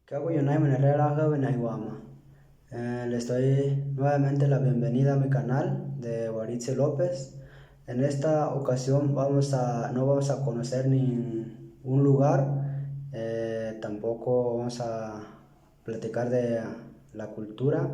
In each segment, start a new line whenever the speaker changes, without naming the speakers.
¿Qué hago yo? Les doy nuevamente la bienvenida a mi canal de Waritze López. En esta ocasión no vamos a conocer ningún lugar, tampoco vamos a platicar de la cultura,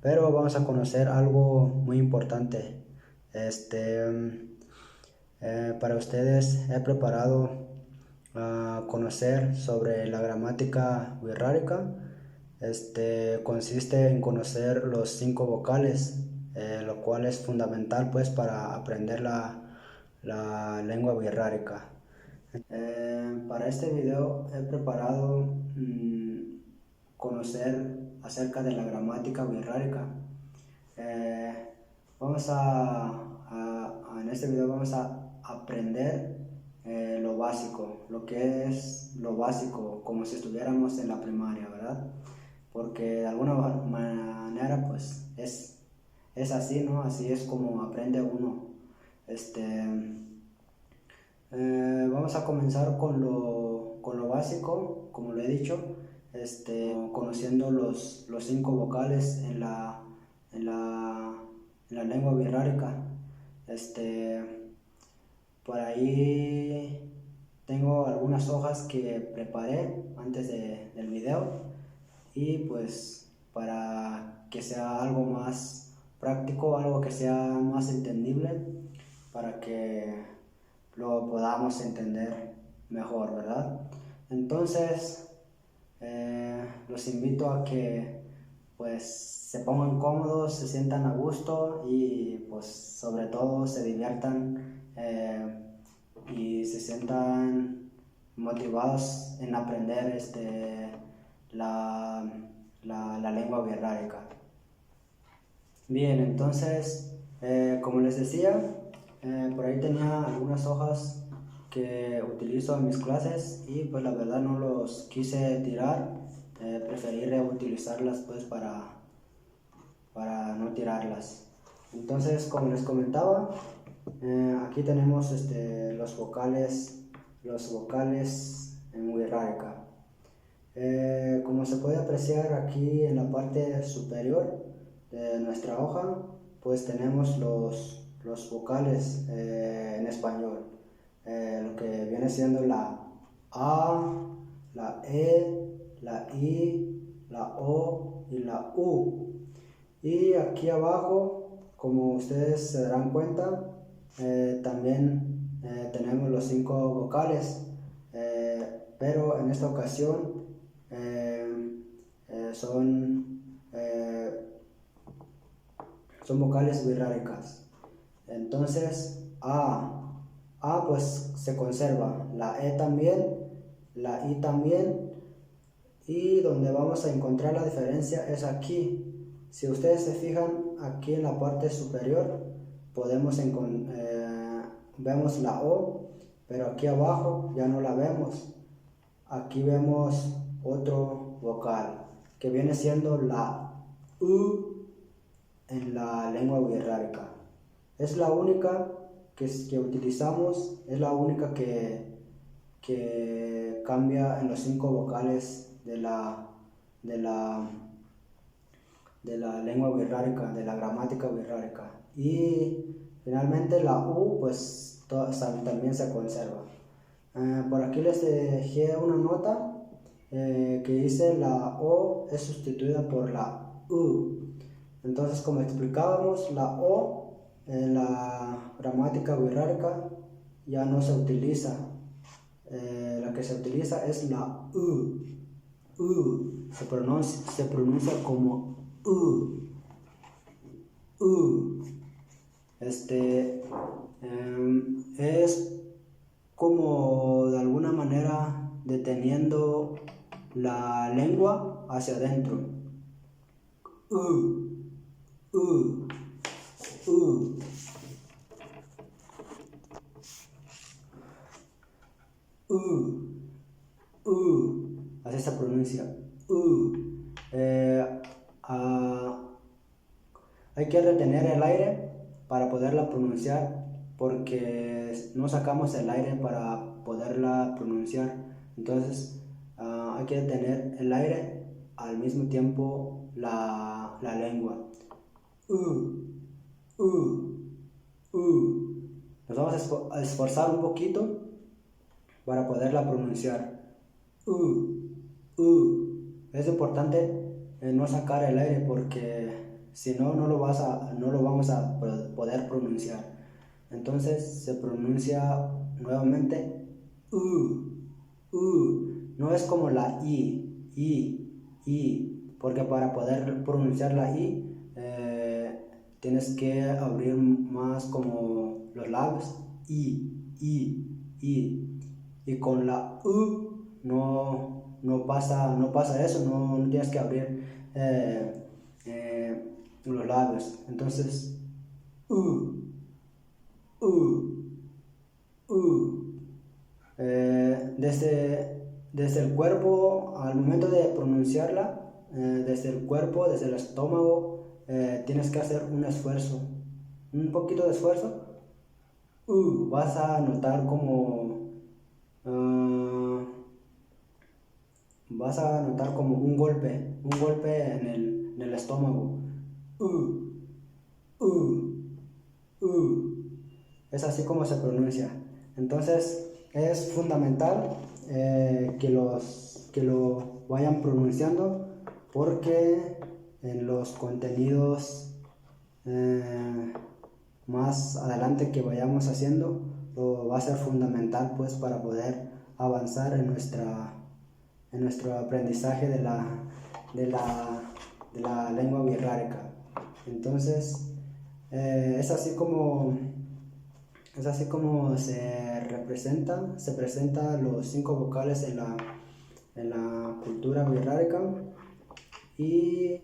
pero vamos a conocer algo muy importante. Para ustedes he preparado a conocer sobre la gramática wixárika. Consiste en conocer los 5 vocales, lo cual es fundamental pues para aprender la lengua wixárika. Para este video he preparado conocer acerca de la gramática wixárika. En este video vamos a aprender lo básico, lo que es lo básico, como si estuviéramos en la primaria, ¿verdad? Porque de alguna manera pues es así, ¿no? Así es como aprende uno. Vamos a comenzar con lo básico, como lo he dicho, conociendo los 5 vocales en la lengua wixárika. Por ahí tengo algunas hojas que preparé antes del video, y pues para que sea algo más práctico, algo que sea más entendible, para que lo podamos entender mejor, ¿verdad? Entonces los invito a que pues se pongan cómodos, se sientan a gusto y pues sobre todo se diviertan y se sientan motivados en aprender la lengua wixárika. Bien, entonces como les decía, por ahí tenía algunas hojas que utilizo en mis clases y pues la verdad no los quise tirar, preferí reutilizarlas pues para no tirarlas. Entonces, como les comentaba, aquí tenemos los vocales en wixárika. Como se puede apreciar aquí en la parte superior de nuestra hoja, pues tenemos los vocales en español, lo que viene siendo la A, la E, la I, la O y la U. Y aquí abajo, como ustedes se darán cuenta, también tenemos los 5 vocales, pero en esta ocasión son vocales wixárikas. Entonces A pues se conserva, la E también, la I también, y donde vamos a encontrar la diferencia es aquí. Si ustedes se fijan aquí en la parte superior vemos la O, pero aquí abajo ya no la vemos. Aquí vemos otro vocal que viene siendo la U en la lengua wixárika. Es la única que utilizamos, es la única que cambia en los 5 vocales de la lengua wixárika, de la gramática wixárika. Y finalmente la U pues también se conserva. Por aquí les dejé una nota que dice la O es sustituida por la U. Entonces, como explicábamos, la O en la gramática wixárika ya no se utiliza. La que se utiliza es la U. Se pronuncia como U. Es como de alguna manera deteniendo la lengua hacia adentro. Así se pronuncia. Hay que retener el aire para poderla pronunciar, porque no sacamos el aire para poderla pronunciar. Entonces hay que tener el aire al mismo tiempo la lengua. Nos vamos a esforzar un poquito para poderla pronunciar. Es importante no sacar el aire porque si no, no lo vamos a poder pronunciar. Entonces se pronuncia nuevamente no es como la I, porque para poder pronunciar la I tienes que abrir más como los labios, y con la U no pasa eso, no tienes que abrir los labios. Entonces desde el cuerpo, al momento de pronunciarla, desde el cuerpo, desde el estómago, tienes que hacer un esfuerzo, un poquito de esfuerzo. Vas a notar como un golpe en el estómago. Es así como se pronuncia. Entonces es fundamental que lo vayan pronunciando, porque en los contenidos más adelante que vayamos haciendo va a ser fundamental pues para poder avanzar en nuestro aprendizaje de la lengua birrárica. Entonces es así como se presenta los 5 vocales en la cultura birrárica. Y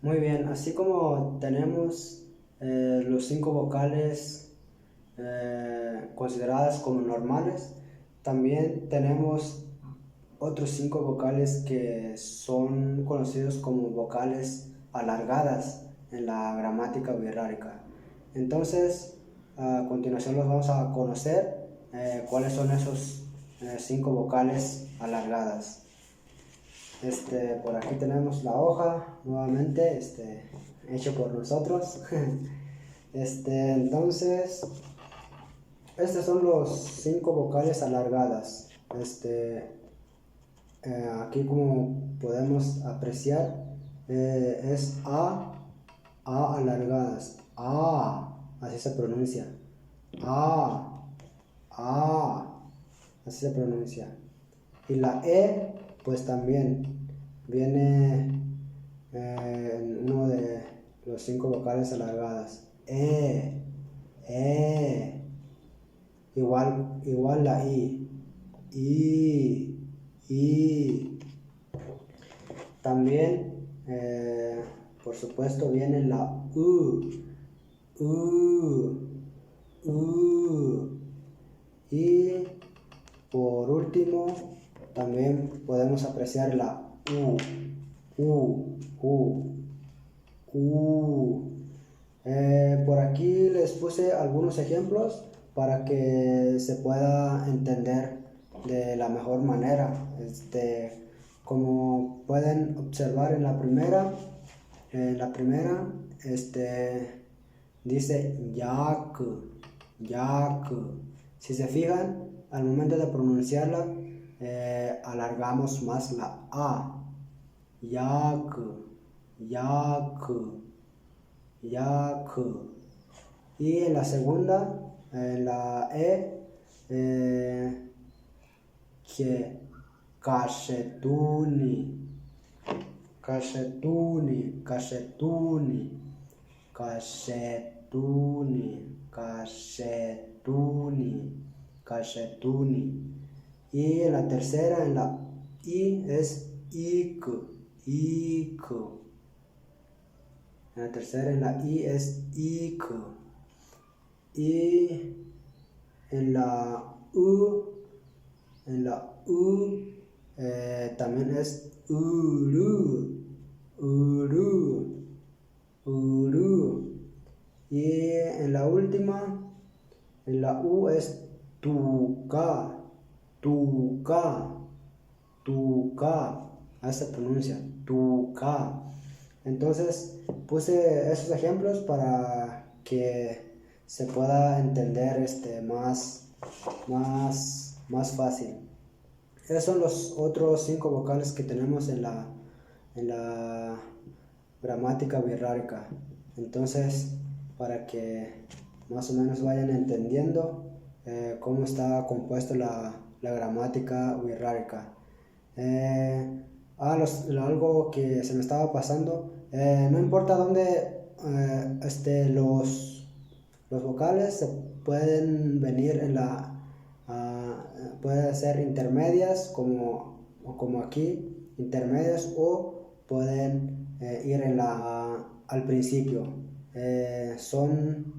muy bien, así como tenemos los 5 vocales consideradas como normales, también tenemos otros 5 vocales que son conocidos como vocales alargadas en la gramática birrárica. Entonces, a continuación los vamos a conocer cuáles son esos 5 vocales alargadas. Por aquí tenemos la hoja nuevamente, hecho por nosotros. Entonces, estos son los 5 vocales alargadas. Aquí, como podemos apreciar, es A alargadas, así se pronuncia, así se pronuncia. Y la E, pues también viene en uno de los 5 vocales alargadas, igual la I. También, por supuesto, viene la U. Y por último, también podemos apreciar la U. Por aquí les puse algunos ejemplos para que se pueda entender de la mejor manera. Como pueden observar en la primera, dice yak. Si se fijan, al momento de pronunciarla, alargamos más la A. Yak. Y en la segunda, en la E, que kashetuni. Y en la tercera, en la I, es ik. En la tercera, en la I, es ik. Y en la U, también es uru. Y en la última, en la U, es tuka. tu K, así se pronuncia, tu K. Entonces puse esos ejemplos para que se pueda entender más fácil. Esos son los otros 5 vocales que tenemos en la gramática birrárica. Entonces, para que más o menos vayan entendiendo cómo está compuesta la gramática birrárica. Algo que se me estaba pasando, no importa dónde los vocales se pueden venir puede ser intermedias como aquí, intermedias, o pueden ir al principio.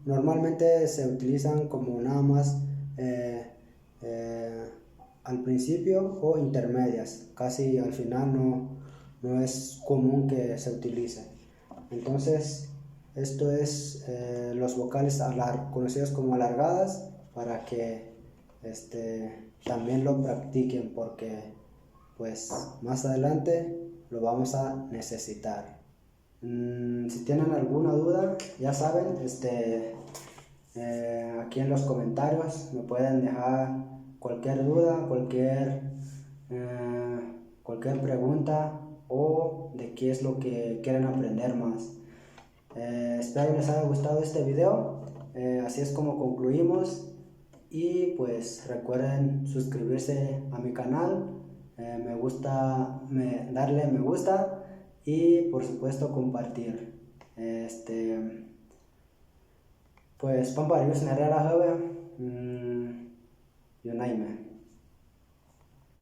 Normalmente se utilizan como nada más al principio o intermedias, casi al final no es común que se utilice. Entonces esto es los vocales conocidos como alargadas, para que también lo practiquen, porque pues más adelante lo vamos a necesitar. Si tienen alguna duda, ya saben, aquí en los comentarios me pueden dejar cualquier duda, cualquier pregunta, o de qué es lo que quieren aprender más. Espero les haya gustado este video. Así es como concluimos, y pues recuerden suscribirse a mi canal, darle me gusta, y por supuesto compartir. Pues pamparius nerera habe, yunaime.